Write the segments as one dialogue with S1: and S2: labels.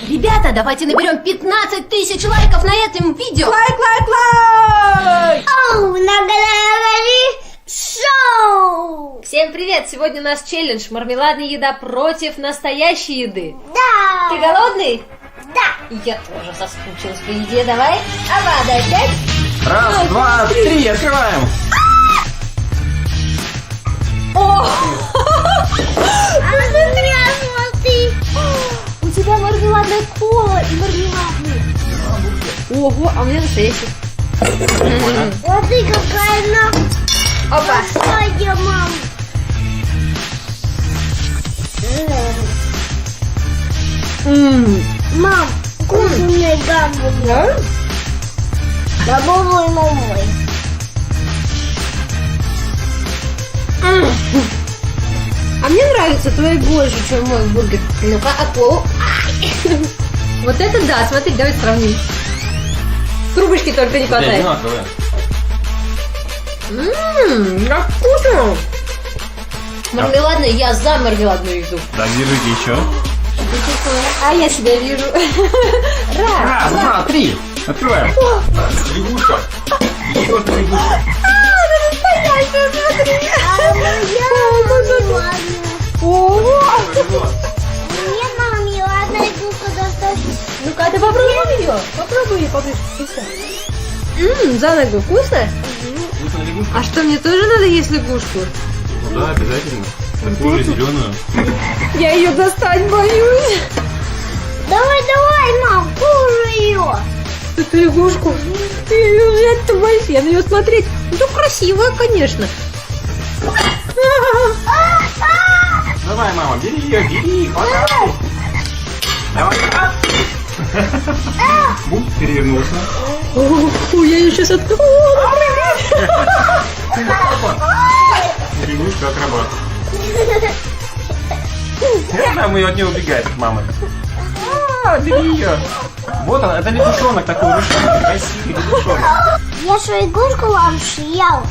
S1: Ребята, давайте наберем 15 тысяч лайков на этом видео.
S2: Лайк!
S3: Оу, наговори шоу!
S1: Всем привет! Сегодня у нас челлендж мармеладная еда против настоящей еды.
S3: Да!
S1: Ты голодный?
S3: Да!
S1: Я тоже соскучилась по еде. Давай. Авада, опять?
S2: Раз, два, три, открываем.
S1: О!
S3: Смотри, смотри!
S1: У тебя мармеладная кола и мармеладный. Ого, а у меня настоящий.
S3: Смотри, какая она
S1: Опа!
S3: большая, мам! Мам, кушай мне гамбургер.
S1: Да?
S3: Бабовый мамой.
S1: А мне нравится твой больше, чем мой бургер. Ну-ка, акулу. Вот это да, смотри, давай сравним. Трубочки только не хватает.
S2: Одинаковые.
S1: Как вкусно! Мармеладная, я за мармеладную еду.
S2: Да, держите еще.
S1: А я себя вижу.
S2: Раз, два, три. Открываем. Лягушка. Еще одна лягушка.
S1: Ого!
S3: Мне мармеладная игрушка достаточно.
S1: Ну-ка, ты попробуй ее. Попробуй ее поближе. За ногу вкусно?
S2: Вкусная лягушка.
S1: А что, мне тоже надо есть лягушку?
S2: Ну да, обязательно. Такую же зеленую.
S1: Я ее достать боюсь.
S3: Давай, давай, мам, кушай ее.
S1: Эту лягушку. Ты ее взять-то боишься. Я на нее смотреть. Ну, красивая, конечно.
S2: Давай, мама, бери ее, бери. Хватай. Давай. Буп, перевернулся.
S1: Ой, я ее сейчас открою.
S2: Лягушка акробат. Там ее от нее убегает от мамы. Бери ее. Вот она, это лягушонок такой ручной, красивый лягушонок.
S3: Я свою игрушку вам съел,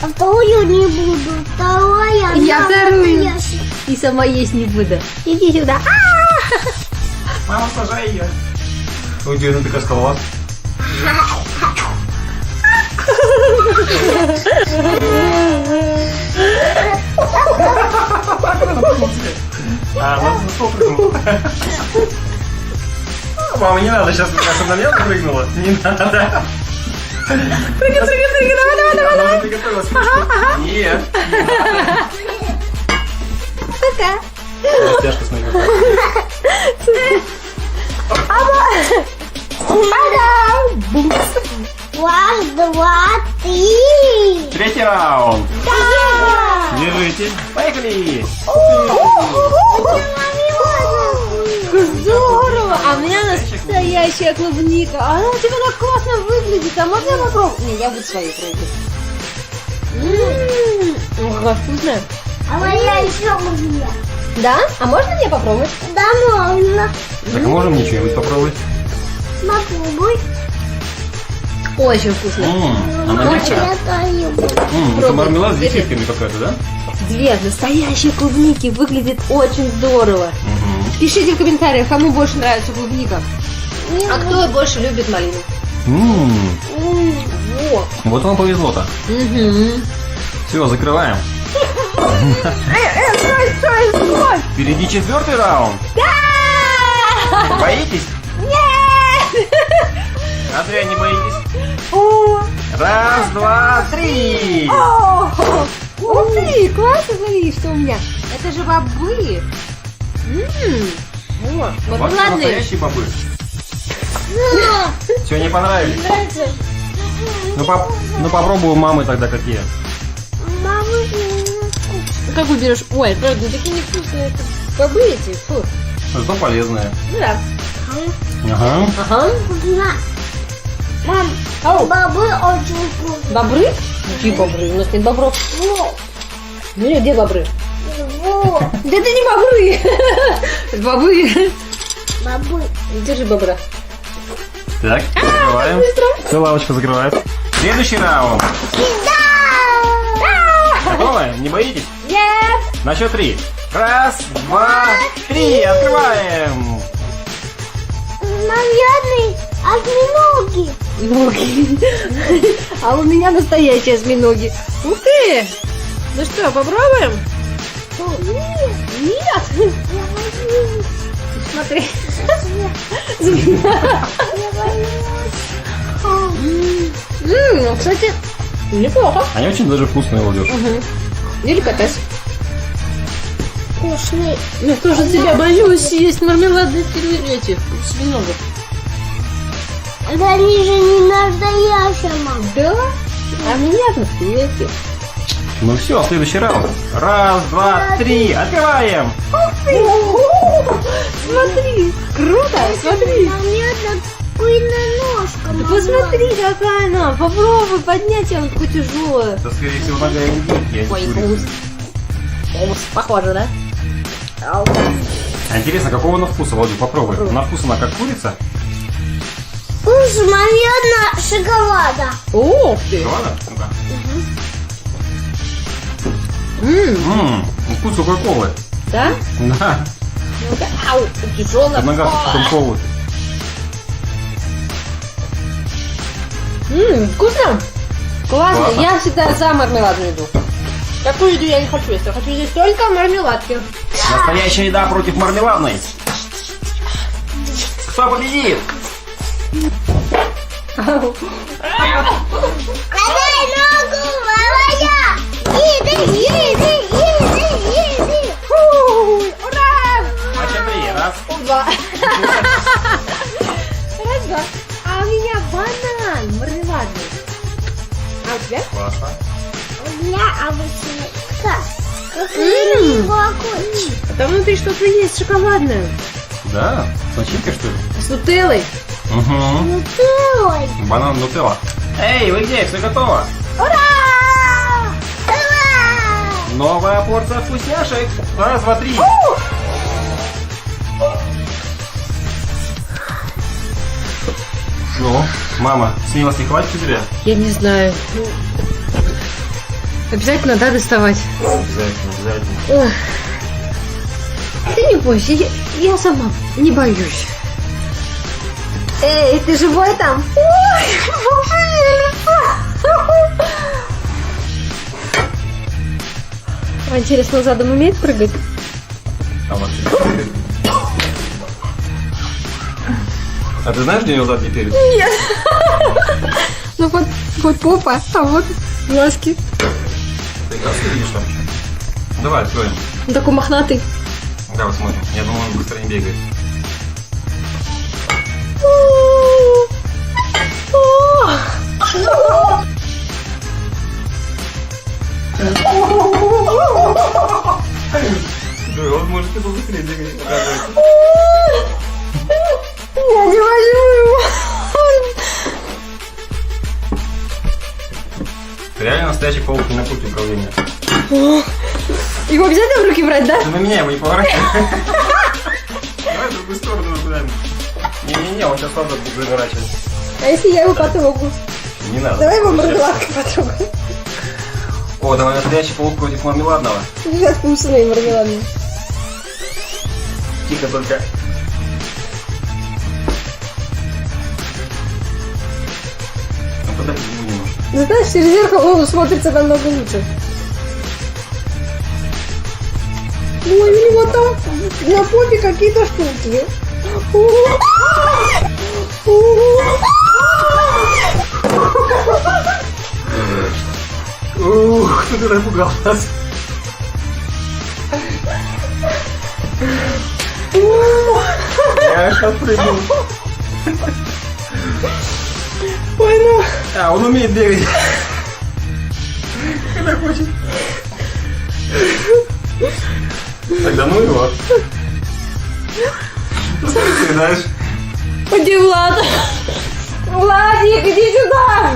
S3: а вторую не буду. Вторая.
S1: Я
S3: на
S1: вторую.
S3: ящик.
S1: И сама есть не буду. Иди сюда.
S2: Мама, сажай ее. Ой, где она такая скала? А, она на стол прыгнула. Мама, не надо сейчас, чтобы на мелко прыгнула. Не надо.
S1: Прыгай, давай.
S2: Она уже приготовилась. Нет.
S1: Пока.
S2: Растяжка с ноги.
S3: Раз, два, три.
S2: Третий раунд.
S3: Да!
S2: Держите. Поехали.
S1: Здорово! А у меня настоящая клубника. Она у тебя так классно выглядит. А можно я попробую? Не, я буду свою пробовать. Ага, вкусно.
S3: А моя еще можно.
S1: Да? А можно мне попробовать?
S3: Да, можно.
S2: Так, а можем мне что-нибудь попробовать?
S3: Попробуй.
S1: Очень вкусно.
S2: Она
S1: Очень.
S2: мягкая. Это мармелад с зефирками какая-то, да?
S1: Две настоящие клубники. Выглядит очень здорово. Пишите в комментариях, кому больше нравится клубника. А кто больше любит малину. Вот.
S2: Вот вам повезло-то. Все, закрываем.
S1: Стой!
S2: Впереди четвертый раунд.
S1: Да!
S2: Боитесь?
S1: Нет!
S2: А зря не боитесь.
S1: О!
S2: Раз, два, три.
S1: О! Ух ты, классно, смотри, что у меня. Это же бобы. Вот, мармеладные.
S2: Настоящие бобы. Все, не понравились? Ну попробуй у мамы тогда какие.
S3: Мама, не скучно.
S1: Как выберешь? Ой, правда, такие невкусные бобы эти. Фу.
S2: Зато полезные.
S1: Ну да.
S2: Ага.
S1: Ага.
S3: Вкусно. Мам,
S1: Ау.
S3: бобы очень вкусные.
S1: Бобры? Какие бобры? У нас нет бобров.
S3: Вот.
S1: Ну, где бобры?
S3: Вот.
S1: Да это не бобры. Это бобы.
S3: Бобы.
S1: Держи бобра.
S2: Так, закрываем. Все, лавочка закрывает. Следующий раунд.
S3: Да!
S2: Готовы? Не боитесь?
S1: Бургер!
S2: На счет 3. Раз, два, три. Открываем.
S3: Наверное, осьминоги.
S1: Ноги. А у меня настоящие осьминоги. Ух ты! Ну что, попробуем? Нет!
S3: Я боюсь.
S1: Смотри.
S3: Я боюсь.
S1: Кстати, неплохо.
S2: Они очень даже вкусные, Владюш.
S1: Деликатес.
S3: Вкусный.
S1: Я тоже тебя боюсь съесть мармеладные эти осьминогов.
S3: Да они же не настоящие, мам.
S1: Да? А меня настоящие.
S2: Ну все, следующий раунд. Раз, два, три. Открываем.
S1: Смотри, круто, смотри.
S3: Наверное, куриная ножка.
S1: Да
S3: мама.
S1: посмотри, какая она. Попробуй поднять, она такой тяжелая.
S2: Это, скорее всего, нога индейки, а
S1: Ой,
S2: не курица.
S1: ус. Похоже, да?
S2: А интересно, какого она вкуса, Владю? Попробуй. На вкус она как курица?
S3: Вкус, наверное, шоколада.
S1: Ух ты.
S2: Ладно? Ну-ка.
S1: М,
S2: Вкус кока-колы.
S1: Да?
S2: Да.
S1: Ну-ка, ау, тяжелая.
S2: Нога кока-колы.
S1: Вкусно? Классно.
S2: Классно.
S1: Я всегда за мармеладную еду. Такую еду я не хочу есть. Я хочу здесь только мармеладки.
S2: Настоящая еда против мармеладной. Кто победит?
S3: Давай ногу, моя. Иди.
S1: Ура!
S2: На счет 3. Раз.
S1: Два. Раз, два. А у меня банан мармеладный. А у тебя?
S2: Классно.
S3: У меня обычно как молоко.
S1: А там внутри что-то есть шоколадное.
S2: Да? С начинкой, что ли?
S1: С нутеллой.
S2: Угу.
S3: Ну целый.
S2: Банан нутелла. Эй, вы где? Все готово?
S3: Ура! Ура!
S2: Новая порция вкусняшек. Раз, два, три. Ну, мама, смелости хватит у тебя?
S1: Я не знаю. Обязательно, да, доставать?
S2: Обязательно.
S1: Ты не бойся, я сама не боюсь. Эй, ты живой там? А интересно, задом умеет прыгать?
S2: А вообще. А ты знаешь, где у него задний перед?
S1: Нет. Ну вот попа, а вот глазки.
S2: Ты красный видишь там? Давай, откроем.
S1: Он такой мохнатый.
S2: Давай посмотрим. Я думаю, он быстро не бегает. Да, он может и побыстрее бегать.
S1: Я не возьму его.
S2: Реально настоящий паук не на пульте управления.
S1: Его обязательно в руки брать, да?
S2: Ты на меня его не поворачивай. Давай в другую сторону наблюдаем. Не-не-не, он сейчас правда будет заворачивать.
S1: А если я его потрогаю?
S2: Не надо.
S1: Давай его мармеладкой потрогаю.
S2: О, давай настоящий паук против мармеладного.
S1: Я вкусный мармеладный.
S2: Тихо только. Ну подожди, немножко.
S1: Знаешь, через зеркало он смотрится намного лучше. Ой, у него там на попе какие-то штуки.
S2: Ух, ты напугал нас. Я аж отпрыгнул.
S1: Ой, ну.
S2: А, он умеет бегать. Когда хочет. Тогда ну его. Что ты знаешь?
S1: Иди, Влад. Владик, иди сюда.